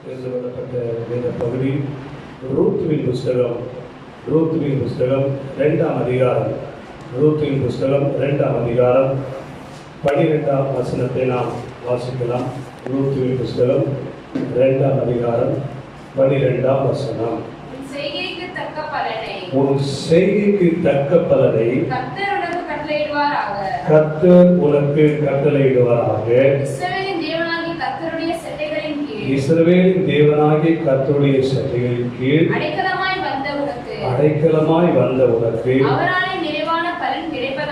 எழுதப்பட்ட வேத பகுதி ரூத்துவின் புஸ்தகம் 2ஆம் அதிகாரம். ரூத்துவின் புஸ்தகம் 2ஆம் அதிகாரம் 12ஆம் வசனத்தை நாம் வாசிக்கலாம். ரூத்துவின் புஸ்தகம் 2ஆம் அதிகாரம் 12ஆம் வசனம். உன் செய்கைக்கு தக்க பலனை கர்த்தர் உனக்கு கட்டளையிடுவாராக. இஸ்ரவேலின் தேவனாகிய கர்த்தருடைய சட்டைகளின் கீழ் அடைக்கலமாய் வந்த உனக்கு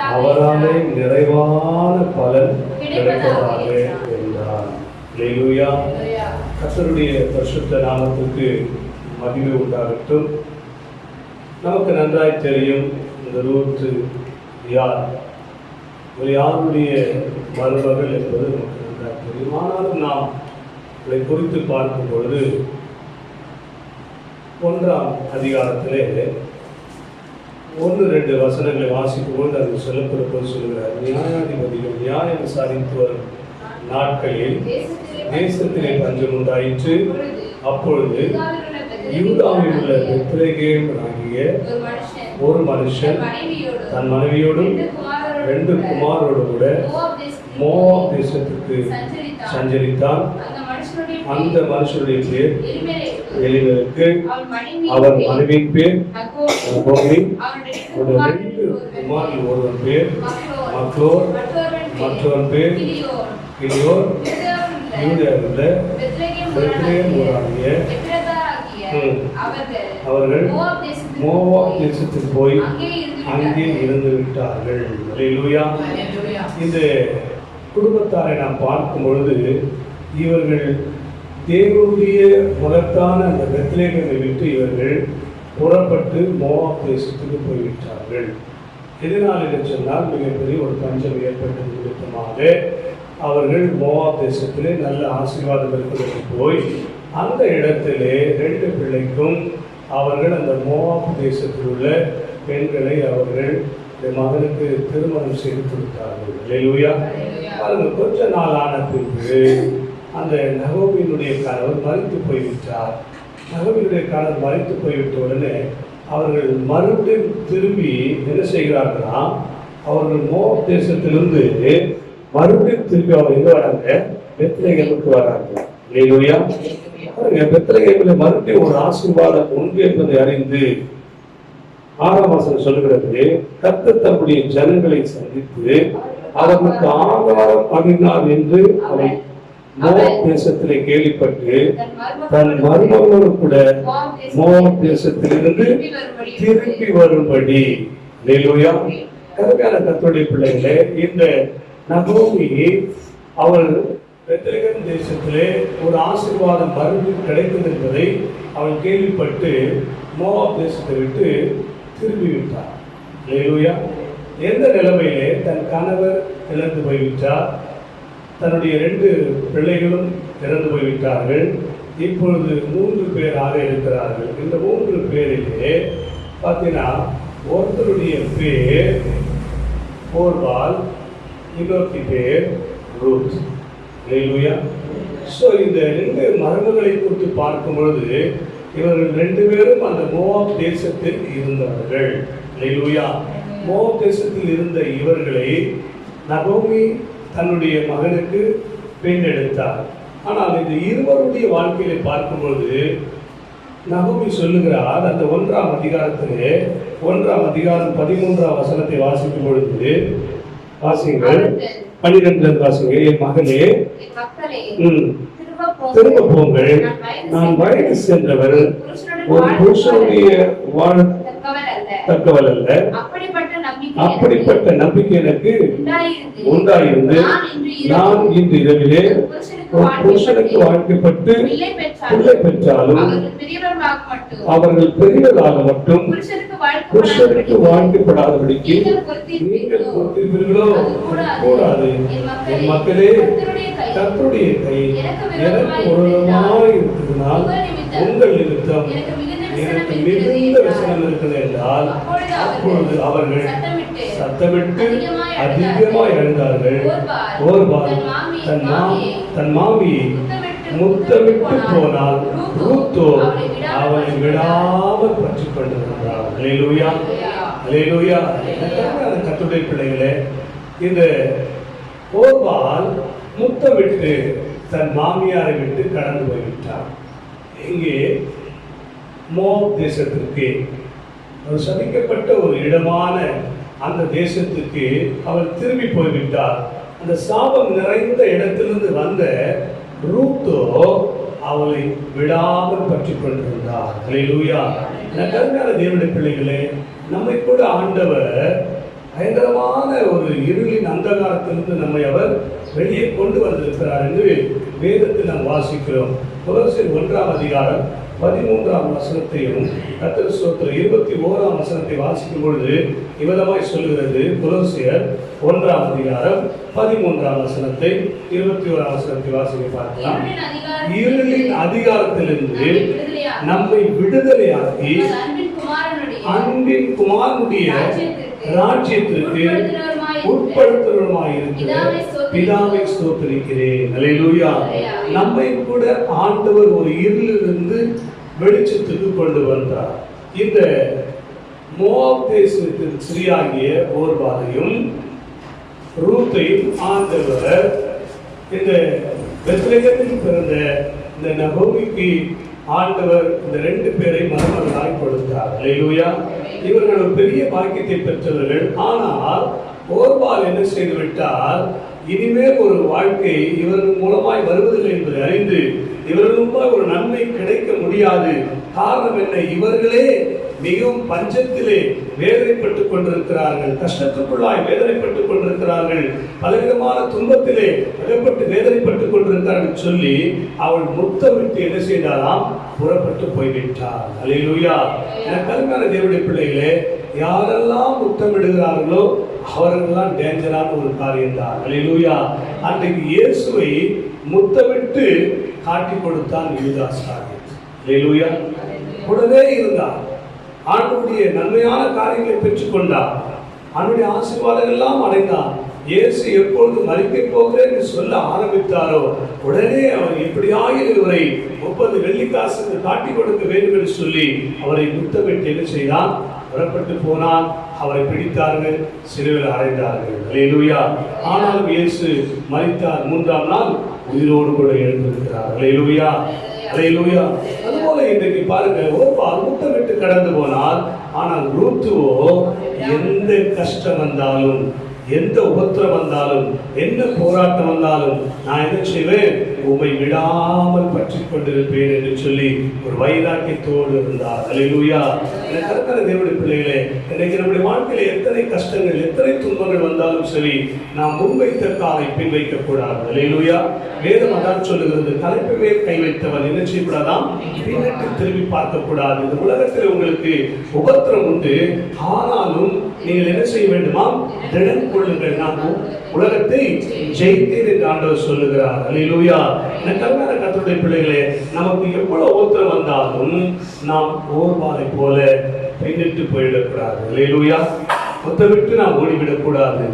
அவராலே நிறைவான பலன் கிடைப்பதாக என்றார். அல்லேலூயா. கர்த்தருடைய பரிசுத்த நாமத்துக்கு மகிமை உண்டாகட்டும். நமக்கு நன்றாய் தெரியும் இந்த ரூத்து யார், ஒரு யாருடைய மருமகள் என்பது நமக்கு நன்றாய் தெரியும். ஆனாலும் நாம் இதை குறித்து பார்க்கும் பொழுது 1ஆம் அதிகாரத்திலே 1-2 வசனங்களை வாசிக்கும் பொழுது அது சொல்லப்படும்போது சொல்கிறார், நியாயாதிபதிகள் நியாயம் விசாரித்து வரும் நாட்களில் தேசத்திலே பஞ்சம் உண்டாயிற்று. அப்பொழுது யூதாவில் உள்ள பெத்லகேம் ஆகிய ஒரு மனுஷன் தன் மனைவியோடும் 2 குமாரோடு கூட மோவாப் தேசத்துக்கு சஞ்சரித்தான். அந்த மனுஷனுடைய பேர் எலிமெலெக்கு, அவர் மனைவியின் பேர் நகோமி, 2 குமாரில் ஒருவன் பேர் மக்லோர், மற்றவன் பேர் கிலியோர். யூதாவிலுள்ள பெத்லகேம் ஊராகிய அவர்கள் மோவாப் தேசத்துக்கு போய் அங்கே இருந்து விட்டார்கள். அல்லேலூயா. இந்த குடும்பத்தாரை நாம் பார்க்கும் பொழுது இவர்கள் தேவனுடைய மகத்தான அந்த பெத்லகேமை விட்டு இவர்கள் புறப்பட்டு மோவாப் தேசத்துக்கு போய்விட்டார்கள். எதனால் என்று சொன்னால் மிகப்பெரிய ஒரு பஞ்சம் ஏற்பட்டது நிமித்தமாக அவர்கள் மோவாப் தேசத்திலே நல்ல ஆசீர்வாதம் இருப்பதற்கு போய் அந்த இடத்திலே 2 பிள்ளைக்கும் அவர்கள் அந்த மோவாப் தேசத்தில் உள்ள பெண்களை அவர்கள் மகனுக்கு திருமணம் செய்து கொடுத்தார்கள். அல்லேலூயா. கொஞ்ச நாள் ஆன பின்பு அந்த நகோமியினுடைய கணவர் மரித்து போய்விட்டார். நகோமியினுடைய கணவர் மரித்து போய்விட்ட உடனே அவர்கள் மறுபடியும் திரும்பி என்ன செய்கிறார்களா, அவர்கள் மோவாப் தேசத்திலிருந்து மறுபடியும் திரும்பி அவங்க எங்க வராங்க, பெத்லகேமுக்கு வராங்க. அல்லேலூயா. பெத்லகேமில் மறுபடியும் ஒரு ஆசீர்வாதம் உண்டு என்பதை அறிந்து 6ஆம் வசனம் சொல்லுகிறது, கர்த்தர் தம்முடைய ஜனங்களை சந்தித்து அவர்களுக்கு ஆகாரம் அருளினார் என்று அவை மோவாப் தேசத்திலே கேள்விப்பட்டு தன் மருமகளோடு கூட மோவாப் தேசத்திலிருந்து திரும்பி வரும்படி. அல்லேலூயா. கருமையான கர்த்தருடைய பிள்ளைகளே, இந்த நகோமி அவள் பெத்லகேம் தேசத்திலே ஒரு ஆசீர்வாதம் மறுபடியும் கிடைக்கும் என்பதை அவள் கேள்விப்பட்டு மோவாப் தேசத்தை விட்டு திரும்பி விட்டார். அல்லேலூயா. எந்த நிலைமையிலே தன் கணவர் இறந்து போய்விட்டார், தன்னுடைய 2 பிள்ளைகளும் இறந்து போய்விட்டார்கள். இப்பொழுது 3 பேராக இருக்கிறார்கள். இந்த 3 பேரிலே பார்த்தீங்கன்னா ஒருத்தருடைய பேர் போர்பால், இன்னொருத்தி பேர் ரூத். அல்லேலூயா. ஸோ இந்த 2 மருமகளை குறித்து பார்க்கும் பொழுது இவர்கள் 2 பேரும் அந்த மோவாப் தேசத்தில் இருந்தவர்கள். அல்லேலூயா. மோவாப் தேசத்தில் இருந்த இவர்களை நகோமி தன்னுடைய மகனுக்கு பெண் எடுத்தார். ஆனால் இந்த இருவருடைய வாழ்க்கையை பார்க்கும்போது நகோமி சொல்லுகிறார், அந்த 1ஆம் அதிகாரத்திலே 1ஆம் அதிகாரம் 13ஆம் வசனத்தை வாசிக்கும் பொழுது வாசிங்கள், 12 வாசிங்க. என் மகனே திரும்ப போங்கள், நான் வயது சென்றவர், ஒரு புருஷனுடைய வாழ தக்கவள் அல்ல. அப்படிப்பட்ட நம்பிக்கை எனக்கு உண்டாயிருந்து நான் இன்று இரவிலே ஒரு புருஷனுக்கு வாழ்க்கைப்பட்டு பிள்ளை பெற்றாலும் அவர்கள் பெரியவர்களாக மட்டும் புருஷனுக்கு வாழ்க்கைப்படாதபடிக்கு நீங்கள் பொறுத்திருப்பீர்களோ கூடாது. என் மக்களே, கர்த்தருடைய கை எனக்கு உருவமாய் இருக்கிறதுனால் உங்கள் நிமித்தம் எனக்கு மிகுந்த விஷயம் இருக்கிறது என்றால் அப்பொழுது அவர்கள் சத்தமிட்டு அதிகமாய் எழுந்தார்கள். ஓர்பால் தன் மாமியை முத்தமிட்டு போனால் ரூத்தோ அவளை விடாமல் பற்றிக் கொண்டிருந்தார். அல்லேலூயா, அல்லேலூயா. கர்த்தருடைய பிள்ளைகளே, இந்த ஓர்பால் முத்தமிட்டு தன் மாமியாரை விட்டு கடந்து போய்விட்டார். இங்கே மோப் தேசத்திற்கு, ஒரு சபிக்கப்பட்ட ஒரு இடமான அந்த தேசத்துக்கு அவள் திரும்பி போய்விட்டார். அந்த சாபம் நிறைந்த இடத்திலிருந்து வந்த ரூத்தோ அவளை விடாமல் பற்றிக் கொண்டிருந்தார். அல்லேலூயா. கருமையான தேவனுடைய பிள்ளைகளே, நம்மை கூட ஆண்டவர் பயங்கரமான ஒரு இருளின் அந்தகாரத்திலிருந்து நம்மை அவர் வெளியே கொண்டு வந்திருக்கிறார் என்று வேதத்தில் நாம் வாசிக்கிறோம். கொலோசியர் 1ஆம் அதிகாரம் 13ஆம் வசனத்தையும் கர்த்தர் ஸ்தோத்திரம் 21ஆம் வசனத்தை வாசிக்கும் பொழுது இவ்விதமாய் சொல்லுகிறது. கொலோசியர் 1ஆம் அதிகாரம் 13ஆம் வசனத்தை 21ஆம் வசனத்தை வாசிக்க பார்க்கலாம். இருளின் அதிகாரத்திலிருந்து நம்மை விடுதலையாக்கி அன்பின் குமாரனுடைய ராஜ்யத்திற்கு உட்படுத்துவருமாய் இருக்கிற பிதாவை ஸ்தோத்திரிக்கிறேன். அல்லேலூயா. நம்மை கூட ஆண்டவர் ஒரு இருளிலிருந்து வெளிச்சத்துக்கு கொண்டு வந்தார். இந்த மோவாப் தேசத்தின் ஸ்திரீயாகிய ஓர்பாலையும் ரூத்தையும் ஆண்டவர் இந்த பெத்லகேமில் பிறந்த இந்த நகோமிக்கு ஆண்டவர் இந்த 2 பேரை மருமகளாய் கொடுத்தார். அல்லேலூயா. இவர்கள் ஒரு பெரிய பாக்கியத்தை பெற்றவர்கள். ஆனால் ஓர்பால் என்ன செய்து விட்டார்? இனிமேல் ஒரு வாழ்க்கை இவர்கள் மூலமாய் வருவதில்லை என்பதை அறிந்து இவர்களும் ஒரு நன்மை கிடைக்க முடியாது. காரணம் என்ன? இவர்களே மிகவும் பஞ்சத்திலே வேதனைப்பட்டுக் கொண்டிருக்கிறார்கள், கஷ்டத்துக்குள்ளாய் வேதனைப்பட்டுக் கொண்டிருக்கிறார்கள், பலவிதமான துன்பத்திலே அகப்பட்டு வேதனைப்பட்டுக் கொண்டிருக்கிறார்கள் சொல்லி அவள் முத்தமிட்டு என்ன செய்தாலாம்? புறப்பட்டு போய்விட்டார். அல்லேலூயா. கருமையான தேவனுடைய பிள்ளைகளே, யாரெல்லாம் முத்தமிடுகிறார்களோ அவர்களெல்லாம் டேஞ்சரான ஒரு காரியம் தான். அல்லேலூயா. அன்றைக்கு இயேசுவை முத்தமிட்டு காட்டி கொடுத்தான் யூதாஸ். அல்லேலூயா. கூடவே இருந்தார். ஆண்டவருடைய நன்மையான காரியங்களை பெற்றுக்கொண்டார். அவனுடைய ஆசீர்வாதங்கள் எல்லாம் அடைந்தார். இயேசு எப்பொழுது மரிக்க போகிறேன் என்று சொல்ல ஆரம்பித்தாரோ உடனே அவர் எப்படியாயிரம் இவரை 30 வெள்ளிக்காசுக்கு காட்டி கொடுக்க வேண்டும் என்று சொல்லி அவரை முத்தமிட்டு என்ன செய்தான்? புறப்பட்டு போனான். அவரை பிடித்தார்கள், சிலுவையில் அறைந்தார்கள். அல்லேலூயா. ஆனாலும் இயேசு மரித்தார், 3ஆம் நாள் உயிரோடு கூட எழுந்திருக்கிறார். அல்லேலூயா, அல்லேலூயா. அதுபோல இன்றைக்கு பாருங்க, ஓர்பால் முத்தமிட்டு கடந்து போனால், ஆனால் ரூத்துவோ எந்த கஷ்டம் வந்தாலும், எந்த உபத்திரம் வந்தாலும், என்ன போராட்டம் வந்தாலும் நான் என்ன செய்வேன்? உம்மை விடாமல் பற்றி கொண்டிருப்பேன் என்று சொல்லி ஒரு வைராக்கியத்தோடு இருந்தார். அல்லேலூயா. கர்த்தருடைய தேவனுடைய பிள்ளைகளே, இன்னைக்கு நம்முடைய வாழ்க்கையில எத்தனை கஷ்டங்கள், எத்தனை துன்பங்கள் வந்தாலும் சரி, நாம் முன்வைத்த காலை பின் வைக்க கூடாது. அல்லேலூயா. வேதம் அதான் சொல்லுகிறது, தலைப்பு மேல் கை வைத்தவன் என்ன செய்யக்கூடாதாம்? பின்னிட்டு திரும்பி பார்க்க கூடாது. இந்த உலகத்தில் உங்களுக்கு உபத்திரம் உண்டு, ஆனாலும் நீங்கள் என்ன செய்ய வேண்டுமாம்? திடன் கொள்ளுங்கள், நான் உலகத்தை ஜெயித்தேன் என்று ஆண்டவர் சொல்லுகிறார். அல்லேலூயா. கர்த்தருடைய கர்த்தருடைய பிள்ளைகளே, நமக்கு எவ்வளவு உபத்திரம் வந்தாலும் நாம் ஓர்பாலை போல பின்னிட்டு போயிடக்கூடாது. அல்லேலூயா. முத்தமிட்டு நாம் ஓடிவிடக்கூடாது.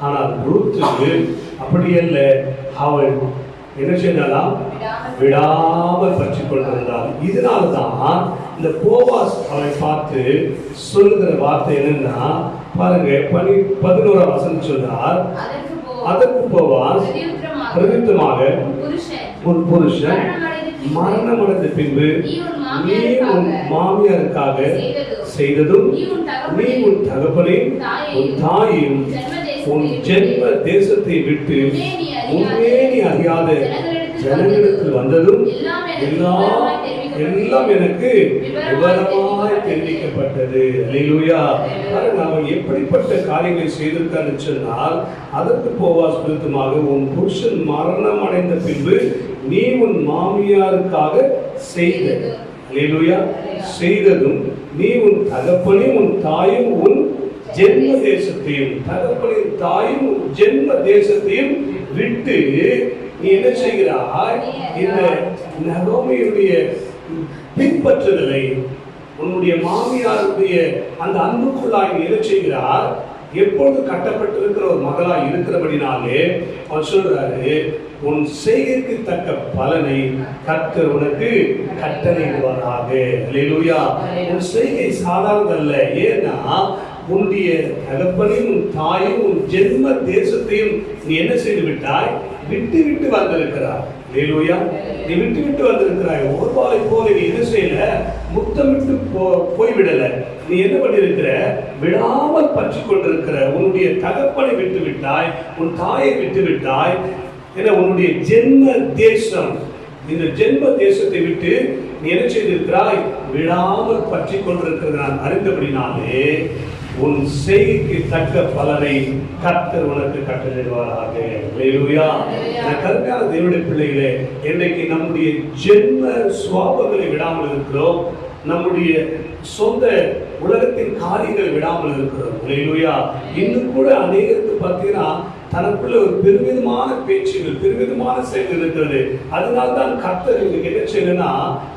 ஆனால் ரூத்துக்கு அப்படி அல்ல. அவள் என்ன செய்தாலாம்? விடாமல் பற்றி கொண்டிருந்தாள். இதனால்தான் இந்த போவாஸ் அவளை பார்த்து சொல்லுகிற வார்த்தை என்னன்னா, பாருங்க 11ஆம் வசனம் சொன்னார், அதற்கு போவாஸ் பிரதித்தமாக, உன் புருஷன் மரணம் அடைந்த பின்பு நீ உன் மாமியாருக்காக செய்ததும், நீ உன் தகப்பனையும் உன் தாயையும் உன் ஜென்ம தேசத்தை விட்டு உண்மையே நீ அறியாத ஜனங்களிடத்தில் வந்ததும் எல்லாம் எனக்கு விவரமாய் தெரிவிக்கப்பட்டது. அல்லேலூயா. அவன் எப்படிப்பட்ட காரியங்களை செய்திருக்கான்னு சொன்னால், அதற்கு போவாஸ் விருத்தமாக, உன் புருஷன் மரணம் அடைந்த பின்பு நீ உன் மாமியாருக்காக செய்தது, அல்லேலூயா, செய்ததும், நீ உன் தகப்பனையும் உன் தாயும் உன் ஜென்ம தேசத்தையும், தகப்பனையும் தாயும் ஜென்ம தேசத்தையும் விட்டு நீ என்ன செய்கிறாய்? இந்த நகோமியுடைய பின்பற்றுதலை, உன்னுடைய மாமியாருடைய அந்த அன்புக்குள்ளாய் என்ன செய்கிறார்? எப்பொழுது கட்டப்பட்டிருக்கிற ஒரு மகளா இருக்கிறபடினாலே அவர் சொல்றாரு, உன் செய்கைக்கு தக்க பலனை கர்த்தர் உனக்கு கட்டளையிடுவாராக. அல்லேலூயா. உன் செய்கை சாதாரணதல்ல. ஏன்னா உன்னுடைய தகப்பனையும் உன் தாயும் உன் ஜென்ம தேசத்தையும் நீ என்ன செய்து விட்டாய்? விட்டு விட்டு வந்திருக்கிறாய். அல்லேலூயா. நீ விட்டு விட்டு வந்திருக்கிறாய். ஒருபாலை போல நீ என்ன செய்யல? முத்தமிட்டு போய்விடல. நீ என்ன பண்ணிருக்கிற? விடாமல் பற்றி கொண்டிருக்கிற. உன்னுடைய தகப்பனை விட்டு விட்டாய், உன் தாயை விட்டு விட்டாய். ஏன்னா உன்னுடைய ஜென்ம தேசம், இந்த ஜென்ம தேசத்தை விட்டு நீ என்ன செய்திருக்கிறாய்? விடாமல் பற்றி கொண்டிருக்கிறது நான் அறிந்தபடினாலே உன் செய்கைக்கு தக்க பலனை கர்த்தர் உனக்கு கட்டளையிடுவாராக. அல்லேலூயா. கருமையான தேவனுடைய பிள்ளைகளே, இன்றைக்கு நம்முடைய ஜென்ம சுவாபங்களை விடாமல் இருக்கிறோம். நம்முடைய சொந்த உலகத்தின் காரியங்களை விடாமல் இருக்கிறோம். அல்லேலூயா. இன்னும் கூட அநேகருக்கு பார்த்தீங்கன்னா தனக்குள்ள ஒரு பெருவிதமான பேச்சுகள், பெருவிதமான செயல்கள் இருக்கிறது. அதனால்தான் கர்த்தர் இன்னைக்கு என்ன செய்யணும்னா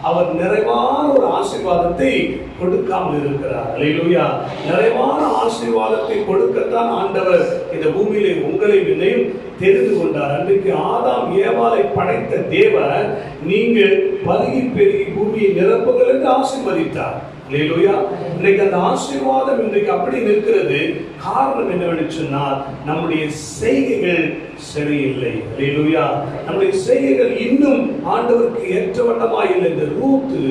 அவர் நிறைவான ஒரு ஆசீர்வாதத்தை கொடுக்காமல் இருக்கிறார். அல்லேலூயா. நிறைவான ஆசீர்வாதத்தை கொடுக்கத்தான் ஆண்டவர் இந்த பூமியிலே உங்களை என்னையும் தெரிந்து கொண்டார். அன்றைக்கு ஆதாம் ஏவாளை படைத்த தேவன் நீங்கள் பருகி பெருகி பூமியை நிரப்புங்கள் என்று ஆசீர்வதித்தார். அல்லேலூயா. இன்றைக்கு அந்த ஆசீர்வாதம் இன்றைக்கு அப்படி நிற்கிறது. காரணம் என்னவென்று சொன்னால் நம்முடைய செய்கைகள் சரியில்லை. அல்லேலூயா. நம்முடைய செய்கைகள் இன்னும் ஆண்டவருக்கு ஏற்றவண்ணமாய் இல்லை. இந்த ரூத்து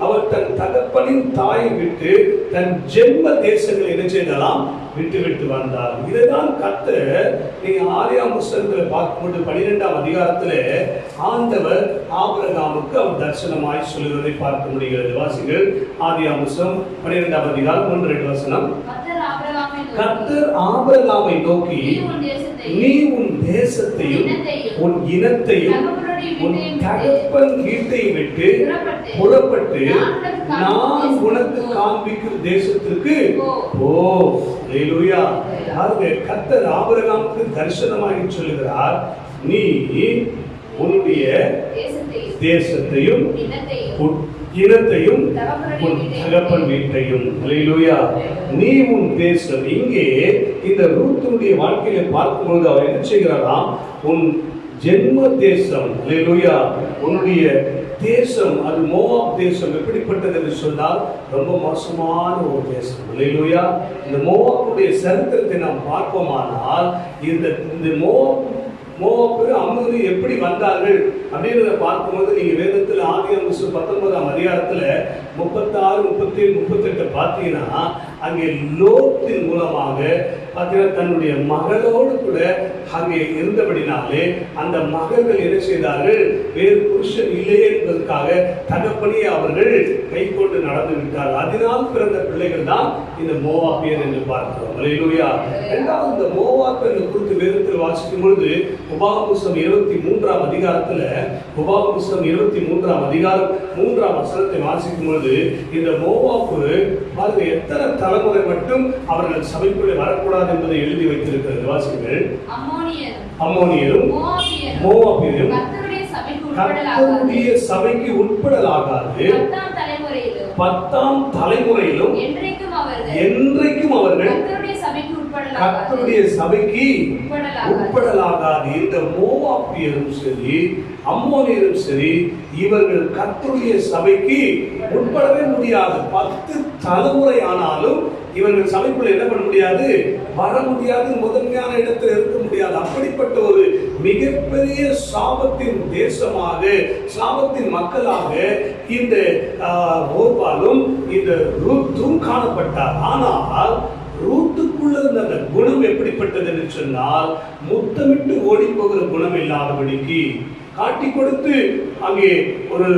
அவர் தன் தகப்பனின் தாயை விட்டு தன் ஜென்ம தேசங்களை என்ன செய்யலாம்? விட்டு விட்டு வந்தார். இதுதான் கர்த்தர் நீங்க ஆதியாகம புத்தகத்துல பார்க்கும்போது 12ஆம் அதிகாரத்துல ஆண்டவர் ஆபிரகாமுக்கு அவர் தரிசனமாய் சொல்லுவதை பார்க்க முடிகிறது. வாசிகள் ஆதியாகம புத்தகம் 12ஆம் அதிகாரம் 1-2 வசனம். கர்த்தர் ஆபிரகாமை நோக்கி, நீ உன் தேசத்தையும் உன் இனத்தையும் உன் தகப்பன் வீட்டையும் விட்டு புறப்பட்டு நான் உனக்கு காண்பிக்கிற தேசத்திற்கு போ. அல்லேலூயா. கர்த்தர் ஆபிரகாமுக்கு தரிசனமாகி சொல்லுகிறார், நீ உன்னுடைய தேசத்தையும் இனத்தையும் உன் தகப்பன் வீட்டையும். அல்லேலூயா. நீ உன் தேசம். இங்கே இந்த ரூத்துடைய வாழ்க்கையில பார்க்கும்போது அவர் என்ன செய்கிறாராம்? உன் ஜென்ம தேசம். அல்லேலூயா. உன்னுடைய தேசம் அது மோவாப் தேசம். எப்படிப்பட்டது என்று சொன்னால் ரொம்ப மோசமான ஒரு தேசம். அல்லேலூயா. இந்த மோவாப்புடைய சரித்திரத்தை நாம் பார்ப்போமானால் இந்த மோவாப்பு அம்மோனி எப்படி வந்தார்கள் அப்படின்றத பார்க்கும்போது நீங்க வேதத்தில் ஆதியாகம 19ஆம் அதிகாரத்துல 36, 37, 38 பார்த்தீங்கன்னா அங்கே லோத்தின் மூலமாக பார்த்தீங்கன்னா தன்னுடைய மகளோடு கூட அங்கே இருந்தபடினாலே அந்த மகள்கள் என்ன செய்தார்கள்? வேறு புருஷன் இல்லையே என்பதற்காக தகப்பனையே அவர்கள் கை கொண்டு நடந்து விட்டார்கள். அதனால் பிறந்த பிள்ளைகள் தான் இந்த மோவாபியர் என்று பார்க்கிறோம். அல்லேலூயா. இரண்டாவது இந்த மோவாபியர் குறித்து வேதத்தில் வாசிக்கும் பொழுது உபாகமம் 23ஆம் அதிகாரத்துல உபாகமம் 23ஆம் அதிகாரம் 3ஆம் வசனத்தை வாசிக்கும் பொழுது இந்த மோவாப்பு பாருங்க எத்தனை தலைமுறை மட்டும் அவர்கள் சபைக்குள்ளே வரக்கூடாது என்பதை எழுதி வைத்திருக்கிறது. வாசிகள் அம்மோனியரும் மோவாபியரும் கர்த்தருடைய சபைக்கு உட்படலாகாது. 10ஆம் தலைமுறையிலும் என்றைக்கும் அவர்கள் கர்த்தருடைய சபைக்கு உட்படலாகாது. இந்த மோவாபியரும் சரி அம்மோனியரும் சரி இவர்கள் கர்த்தருடைய சபைக்கு உட்படவே முடியாது. 10 தலைமுறை ஆனாலும் இவர்கள் சபைக்குள்ள என்ன பண்ண முடியாது? வர முடியாது. முதன்மையான இடத்தில் இருக்க முடியாது. அப்படிப்பட்ட ஒரு மிகப்பெரிய சாபத்தின் தேசமாக, சாபத்தின் மக்களாக இந்த ஓர்பாலும் இந்த ரூத்தும் காணப்பட்டார். ஆனால் ரூத்துக்குள்ள இருந்த அந்த குணம் எப்படிப்பட்டது என்று சொன்னால் முத்தமிட்டு ஓடி போகிற குணம் இல்லாதபடிக்கு காட்டி கொடுத்து அங்கே ஒரு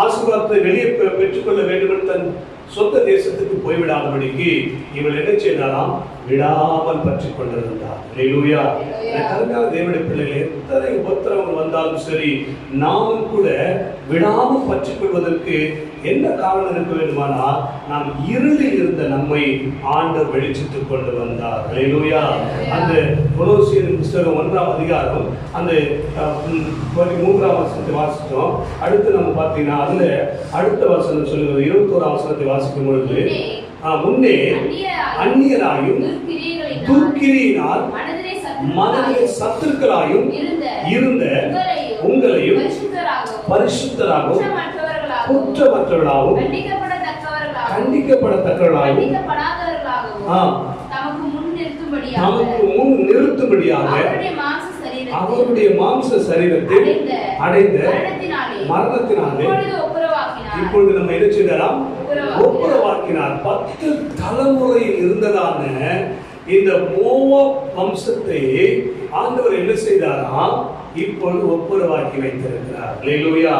ஆசீர்வாதத்தை வெளியே பெற்றுக்கொள்ள வேண்டும் என்று தன் சொந்த தேசத்துக்கு போய்விடாதபடிக்கு இவள் என்ன செய்தாலாம்? விடாமல் பற்றி கொண்டிருந்தார். அல்லேலூயா. கருமையான தேவனுடைய பிள்ளைகள் எத்தனை உபத்திரவங்கள் வந்தாலும் சரி நாமும் கூட விடாமல் பற்றி கொள்வதற்கு என்ன காரணம் இருக்க வேண்டுமானால் நாம் இருளில் இருந்த நம்மை ஆண்டவர் வெளிச்சத்துக் கொண்டு வந்தார். அல்லேலூயா. அந்த கொலோசியர் புத்தகம் 1ஆம் அதிகாரம் அந்த 3ஆம் வசனத்தை வாசித்தோம். அடுத்து நம்ம பார்த்தீங்கன்னா அதுல அடுத்த வசனம் சொல்லுவது 21ஆம் வசனத்தை வாசிக்கும் பொழுது முன்னே அந்நியராயும் துர்க்கிரியினால் மனதிலே சத்துருக்களாயும் இருந்த உங்களையும் பரிசுத்தராகவும் குற்றமற்றவர்களாகவும் கண்டிக்கப்படத்தக்கவர்களாகவும் நமக்கு முன் நிறுத்தும்படியாக அவருடைய மாம்ச சரீரத்தை அடைந்த மரணத்தினாலே இப்பொழுது நம்ம என்ன செய்யலாம்? ஒப்புரவாக்கினார். 10 தலைமுறையில் இருந்ததான இந்த மோவாப் வம்சத்தை ஆண்டவர் என்ன செய்தாராம்? இப்பொழுது ஒப்புரவாக்கி வைத்திருக்கிறார். அல்லேலூயா.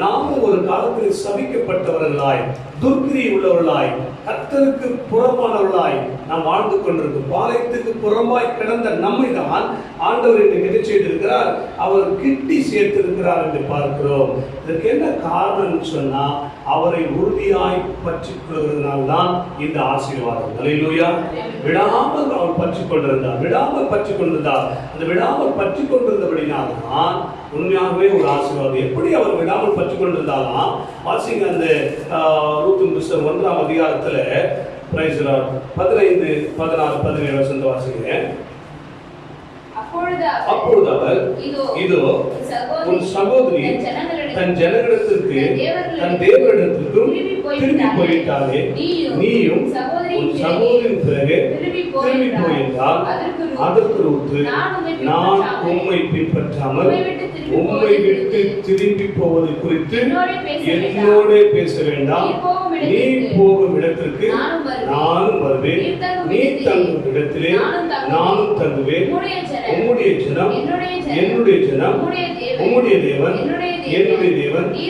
நாமும் ஒரு காலத்தில் சபிக்கப்பட்டவர்களாய், துர்க்கிரி உள்ளவர்களாய், கர்த்தருக்கு புறம்பானவர்களாய் நாம் வாழ்ந்து கொண்டிருக்கும். பாளையத்துக்கு புறம்பாய் கிடந்த நம்மை தான் ஆண்டவர் இன்றைக்கு என்ன செய்திருக்கிறார்? அவர் கிட்டி சேர்த்திருக்கிறார் என்று பார்க்கிறோம். இதற்கு என்ன காரணம் சொன்னா, அவரை உறுதியாய் பற்றி கொள்வதனால்தான் இந்த ஆசீர்வாதம். அல்லேலூயா. விடாமல் அவர் பற்றி கொண்டிருந்தார், விடாமல் பற்றி கொண்டிருந்தார். அந்த விடாமல் பற்றி கொண்டிருந்தபடினால் தான் உண்மையாகவே ஒரு ஆசீர்வாதம். எப்படி அவர் விடாமல் பற்றி கொண்டிருந்தாலும் வாசிங்க, அந்த ரூத்தின் புத்தகம் 1ஆம் அதிகாரத்துல 15, 16, 17 வசனத்தை வாசிங்க. அப்பொழுது அவர், இதோ உன் சகோதரி தன் ஜனங்களிடத்திற்கு தன் தேவனிடத்திற்கும் திரும்பி போயிட்டாலே, நீயும் உன் சகோதரின் பிறகு திரும்பி போயிருந்தால் அதற்கு ரூத்து, நான் உம்மை பின்பற்றாமல் உம்மை விட்டு திரும்பி போவது குறித்து என்னோட பேச வேண்டாம். நீ போகும் இடத்திற்கு நானும் வருவேன், நீ தங்கும் இடத்திலே நானும் தங்குவேன். உம்முடைய ஜனம் என்னுடைய ஜனம், உம்முடைய தேவன் என்னுடைய தேவன். நீ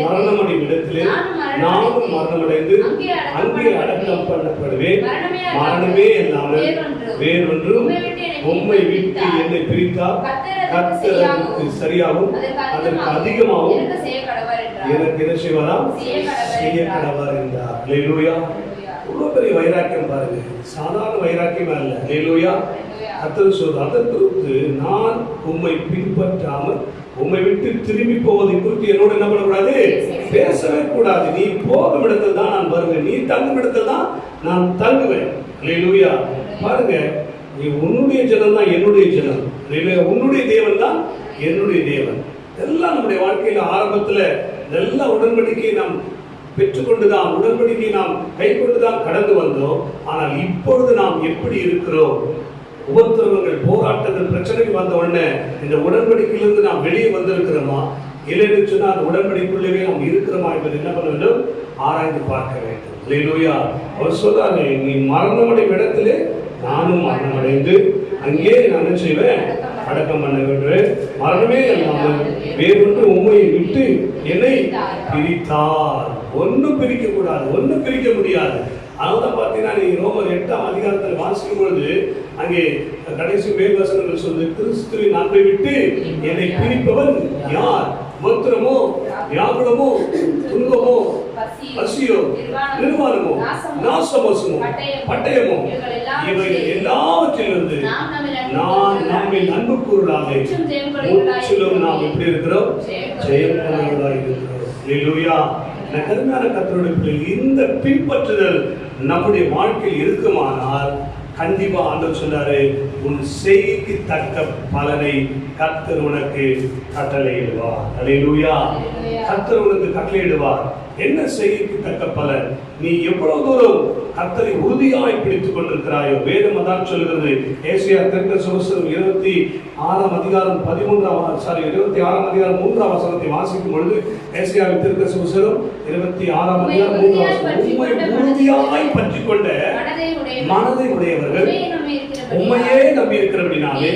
மரணமடையும் இடத்திலே நானும் மரணமடைந்து அங்கே அடக்கம் பண்ணப்படுவேன். மரணமே இல்லாமல் வேறொன்றும் உம்மை விட்டு என்னை பிரித்தால் கர்த்தருக்கு சரியாகவும் அதற்கு அதிகமாகவும் எனக்கு என்ன செய்வாராம்? செய்ய கடவார் என்றார். அல்லேலூயா. இவ்வளவு பெரிய வைராக்கியம் பாருங்க, சாதாரண வைராக்கியம் அல்ல. அல்லேலூயா. கர்த்தர் சொல்றார், அதற்கு நான் உம்மை பின்பற்றாமல் உம்மை விட்டு திரும்பி போவதை குறித்து என்னோட என்ன பண்ணக்கூடாது? பேசவே கூடாது. நீ போகும் இடத்துல தான் நான் வருவேன், நீ தங்கும் இடத்துல தான் நான் தங்குவேன். அல்லேலூயா. பாருங்க, நீ உன்னுடைய ஜனம் தான் என்னுடைய ஜனம், உன்னுடைய தேவன் தான் என்னுடைய தேவன். எல்லாம் நம்முடைய வாழ்க்கையில ஆரம்பத்துல நல்ல உடன்படிக்கை நாம் பெற்றுக்கொண்டுதான், உடன்படிக்கை நாம் கை கொண்டுதான் கடந்து வந்தோம். ஆனால் இப்பொழுது நாம் எப்படி இருக்கிறோம்? உபத்திரவங்கள், போராட்டங்கள், பிரச்சனைகள் வந்த உடனே இந்த உடன்படிக்கையிலிருந்து நாம் வெளியே வந்திருக்கிறோமா இல்லைன்னு சொன்னா அந்த உடன்படிக்குள்ளவே நாம் இருக்கிறோமா என்பது என்ன பண்ண வேண்டும்? ஆராய்ந்து பார்க்க வேண்டும். அல்லேலூயா. அவர் சொல்றாரு, நீ மரணமடையும் இடத்திலே நானும் மரணமடைந்து அங்கே நான் என்ன செய்வேன்? அடக்கம் பண்ண வேண்டும். மரணமே இல்லாமல் வேறொன்று உம்மை விட்டு என்னை பிரித்தார். ஒன்னும் பிரிக்க கூடாது, ஒன்னும் பிரிக்க முடியாது. அதனால்தான் பார்த்தீங்கன்னா நீ ரோமர் 8ஆம் அதிகாரத்தில் வாசிக்கும் பொழுது அங்கே கடைசி மேல் வசனங்கள் சொல்லு, கிறிஸ்துவின் அன்பை விட்டு என்னை பிரிப்பவன் யார்? உபத்திரமோ, வியாகுலமோ, துன்பமோ, பசியோ, நிர்வாணமோ, நாசமோசமோ, பட்டயமோ, இவைகள் எல்லாவற்றிலிருந்து நாம் நம்மில் அன்பு கூறலாமே முற்றிலும் நாம் எப்படி இருக்கிறோம்? ஜெயம் கொண்டவர்களாக இருக்கிறோம். அல்லேலூயா. கருமையான கர்த்தருடைய பிள்ளைகள், இந்த பின்பற்றுதல் நம்முடைய வாழ்க்கையில் இருக்குமானால் கண்டிப்பா ஆண்டவர் சொன்னாரு, உன் செய்கைக்கு தக்க பலனை கர்த்தர் உனக்கு கட்டளையிடுவார். அல்லேலூயா. கர்த்தர் உனக்கு கட்டளையிடுவார். என்ன செய்கைக்கு தக்க பலன்? நீ எவ்வளவு தூரம் கர்த்தரை உறுதியாய் பிடித்துக் கொண்டிருக்கிறாயோ. வேதம் அதான் சொல்கிறது. ஏசாயா தீர்க்கதரிசி 26ஆம் அதிகாரம் 26ஆம் அதிகாரம் 3ஆம் வசனத்தை வாசிக்கும் பொழுது ஏசாயா தீர்க்கதரிசி 26ஆம் அதிகாரம் 3ஆம் வசனம், உம்மை உறுதியாய் பற்றிக் கொண்ட மனதை உடையவர்கள் உம்மையே நம்பி இருக்கிறபடினாலே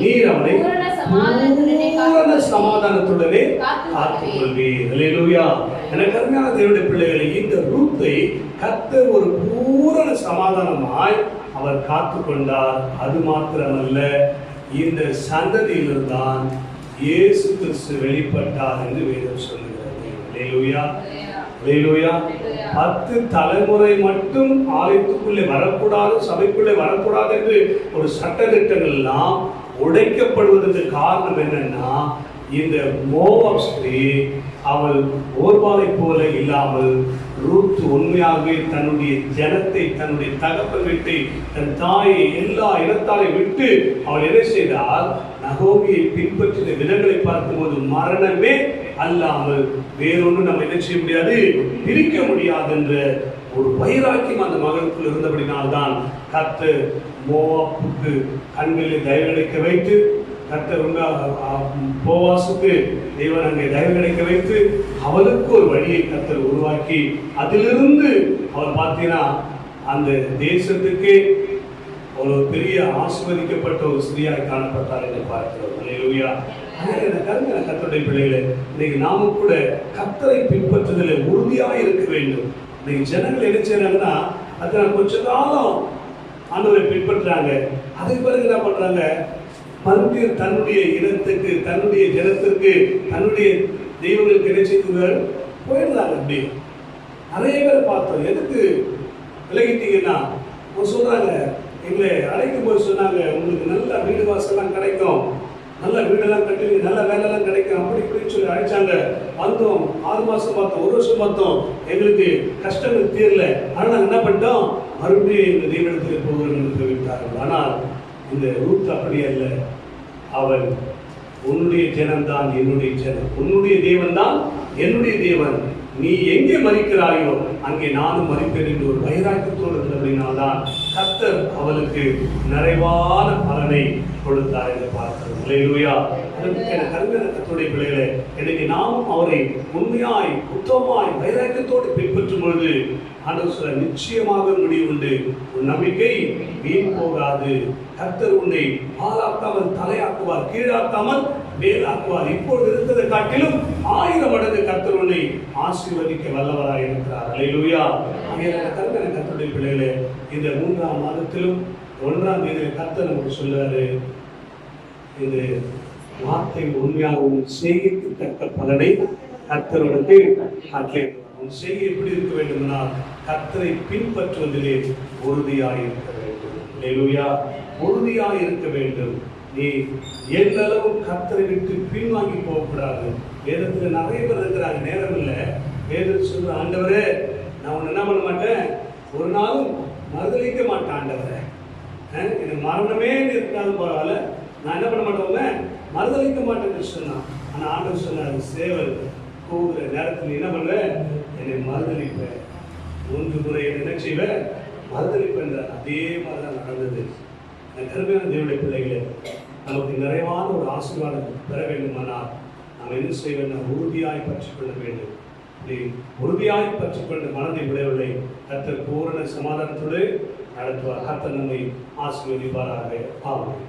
நீர் அவனை பூரண சமாதானத்துடனே காத்துக் கொள்வீர். அல்லேலூயா. எனக்கு அருமையான தேவனுடைய பிள்ளைகளை, இந்த ரூத்தை கர்த்தர் ஒரு பூரண சமாதானமாய் அவர் காத்துக் கொண்டார். அது மாத்திரமல்ல, இந்த சந்ததியில்தான் இயேசு கிறிஸ்து வெளிப்பட்டார் என்று வேதம் சொல்லுகிறது. அல்லேலூயா. அல்லேலூயா. 10 தலைமுறை மட்டும் ஆலயத்துக்குள்ளே வரக்கூடாது, சபைக்குள்ளே வரக்கூடாது என்று ஒரு சட்டதிட்டங்கள் எல்லாம் உடைக்கப்படுவதற்கு காரணம் என்னன்னா, இந்த மோவாப் ஸ்திரீ அவள் ஓர்பாலை போல இல்லாமல் ரூத் உண்மையாகவே தன்னுடைய ஜனத்தை, தன்னுடைய தகப்பன் வீட்டை, தன் தாயை, எல்லா இனத்தாரை விட்டு அவள் என்ன செய்தால், நகோமியை பின்பற்றின விதங்களை பார்க்கும்போது மரணமே அல்லாமல் வேறொன்று நம்ம என்ன செய்ய முடியாது, பிரிக்க முடியாது என்ற ஒரு வைராக்கியம் அந்த மகளுக்குள் இருந்தபடினால்தான் கர்த்தர் மோவாபுக்கு கண்களில் தயவு கிடைக்க வைத்து, கர்த்தர் போவாசுக்கு தேவன் அங்கே தயவு கிடைக்க வைத்து அவளுக்கு ஒரு வழியை கர்த்தர் உருவாக்கி, அதிலிருந்து அவர் பார்த்தீங்கன்னா அந்த தேசத்துக்கே ஒரு பெரிய ஆசீர்வதிக்கப்பட்ட ஒரு ஸ்திரீயாக காணப்பட்டார் என்று பார்க்கிறோம். அல்லேலூயா. கர்த்தருடைய பிள்ளைகளே, இன்னைக்கு நாமும் கூட கர்த்தரை பின்பற்றுதலில் உறுதியாக இருக்க வேண்டும். இன்னைக்கு ஜனங்கள் என்ன செய்யறாங்கன்னா, அதை கொஞ்ச காலம் ஆண்டவரை பின்பற்றுறாங்க, அதுக்கு பிறகு என்ன பண்றாங்க, மறுபடியும் தன்னுடைய இனத்துக்கு, தன்னுடைய ஜனத்திற்கு, தன்னுடைய தெய்வங்களுக்கு என்ன செய்வார்கள், போயிடுறாங்க. அப்படி நிறைய பேர் பார்த்தோம். எதுக்கு விலகிட்டீங்கன்னா, சொல்றாங்க, எங்களை அழைக்கும் போது சொன்னாங்க, உங்களுக்கு நல்ல வீடு வாசல்லாம் கிடைக்கும், நல்ல வீடெல்லாம் கட்டுவீங்க, நல்ல வேலைலாம் கிடைக்கும், அப்படி இப்படின்னு சொல்லி அழைச்சாங்க. வந்தோம், 6 மாசம் பார்த்தோம், 1 வருஷம் பார்த்தோம், எங்களுக்கு கஷ்டங்கள் தீரல. ஆனால் நாங்கள் என்ன பண்ணிட்டோம், மறுபடியும் எங்கள் தெய்வத்துக்கு போகிறோம் தெரிவித்தார்கள். ஆனால் இந்த ரூத் அப்படி அல்ல. அவன் உன்னுடைய ஜனம்தான் என்னுடைய ஜனம், உன்னுடைய தேவன் தான் என்னுடைய தேவன், நீ எங்கே மறிக்கிறாயோ அங்கே நானும் மறிப்பேன் என்று ஒரு வைராக்கியத்தோடு இருந்தபடினால்தான் கர்த்தர் அவளுக்கு நிறைவான பலனை கொடுத்தார் என்று பார்க்கிறோம். அல்லேலூயா. கர்த்தருடைய பிள்ளைகளே, இன்னைக்கு நாமும் அவரை உண்மையாய், உத்தமமாய், வைராக்கியத்தோடு பின்பற்றும் பொழுது ஆண்டவர் சொல்ல, நிச்சயமாக முடிவு உண்டு, உன் நம்பிக்கை வீண் போகாது. கர்த்தர் உன்னை பாலாக்காமல் தலையாக்குவார், கீழாக்காமல் மேலாக்குவார். இப்பொழுது இருந்ததை காட்டிலும் 1000 மடங்கு கர்த்தர் உன்னை ஆசீர்வதிக்க வல்லவராய் இருக்கிறார். அல்லேலூயா. கர்த்தருடைய பிள்ளைகளே, இந்த 3ஆம் மாதத்திலும் 1ஆம் தேதியில கர்த்தர் நமக்கு சொல்றாரு, இந்த வார்த்தை உண்மையாகவும் செய்கைக்கு தக்க பலனை கர்த்தருக்கு காட்டினார். உன் செய்கை எப்படி இருக்க வேண்டும்னா, கர்த்தரை பின்பற்றுவதிலே உறுதியாக இருக்க வேண்டும். அல்லேலூயா. உறுதியாக இருக்க வேண்டும். நீ எந்த அளவு கர்த்தரை விட்டு பின்வாங்கி போகக்கூடாது. வேதத்தில் நிறைய பேர் இருக்கிறாங்க, நேரம் இல்லை. வேதத்தில் சொல்ற, ஆண்டவரே நான் உன்னை என்ன பண்ண மாட்டேன், ஒரு நாளும் மறுதளிக்க மாட்டேன் ஆண்டவரே, எனக்கு மரணமே இருந்தாலும் பரவாயில்ல, நான் என்ன பண்ண மாட்டேன், மறுதளிக்க மாட்டேன்னு சொன்னான். ஆனால் ஆண்டவர் சொன்னார், சேவல் போகிற நேரத்தில் என்ன பண்ணுவேன், என்னை மறுதளிப்பேன், 3 முறை என்ன செய்வேன், மறுதளிப்பேன். அதே மாதிரி தான் நடந்தது. கருமையான தேவனுடைய பிள்ளைகளே, நமக்கு நிறைவான ஒரு ஆசீர்வாதம் பெற வேண்டுமானால் நாம் என்ன செய்ய வேண்டும், உறுதியாய் பற்றிக்கொள்ள வேண்டும். உறுதியாய் பற்றிக்கொண்ட மனதை விடவில்லை, கர்த்தர் பூரண சமாதானத்தோடு நடத்துவார். கர்த்தர் நம்மை ஆசீர்வதிப்பாராக. ஆமென்.